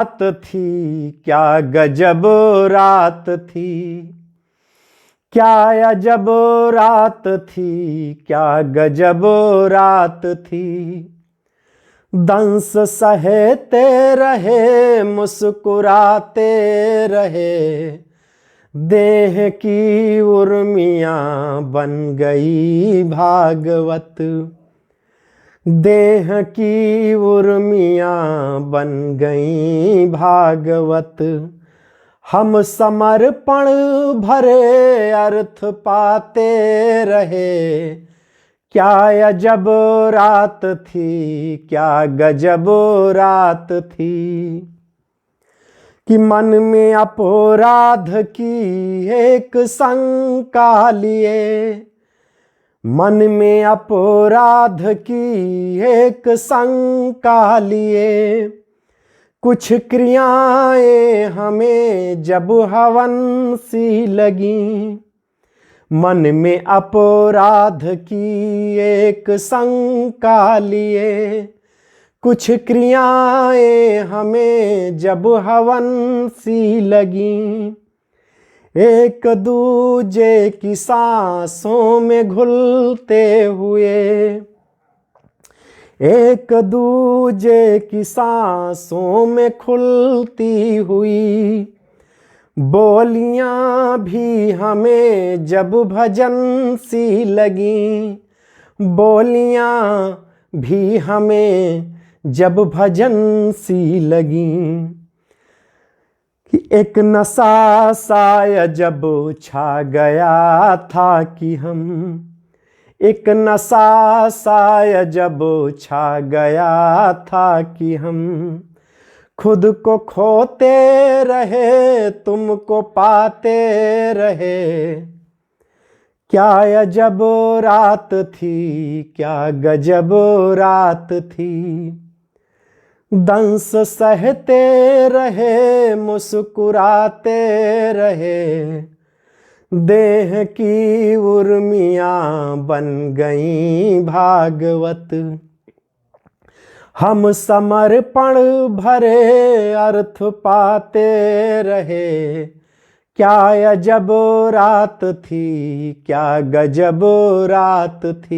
रात थी, क्या गजब रात थी, क्या अजब रात थी, क्या गजब रात थी। दंस सहते रहे, मुस्कुराते रहे, देह की उर्मियां बन गई भागवत। देह की उर्मियां बन गई भागवत। हम समर्पण भरे अर्थ पाते रहे, क्या अजब रात थी, क्या गजब रात थी। कि मन में अपराध की एक शंका लिए, मन में अपराध की एक शंका लिए, कुछ क्रियाएं हमें जब हवन सी लगी। मन में अपराध की एक शंका लिए, कुछ क्रियाएं हमें जब हवन सी लगी। एक दूजे की सांसों में घुलते हुए, एक दूजे की सांसों में खुलती हुई बोलियां भी हमें जब भजन सी लगी। बोलियां भी हमें जब भजन सी लगी। कि एक नशा सा जब छा गया था कि हम, एक नशा सा जब छा गया था कि हम, खुद को खोते रहे, तुमको पाते रहे। क्या अजब रात थी, क्या गजब रात थी। दंस सहते रहे, मुस्कुराते रहे, देह की उर्मियां बन गई भागवत। हम समर्पण भरे अर्थ पाते रहे, क्या अजब रात थी, क्या गजब रात थी।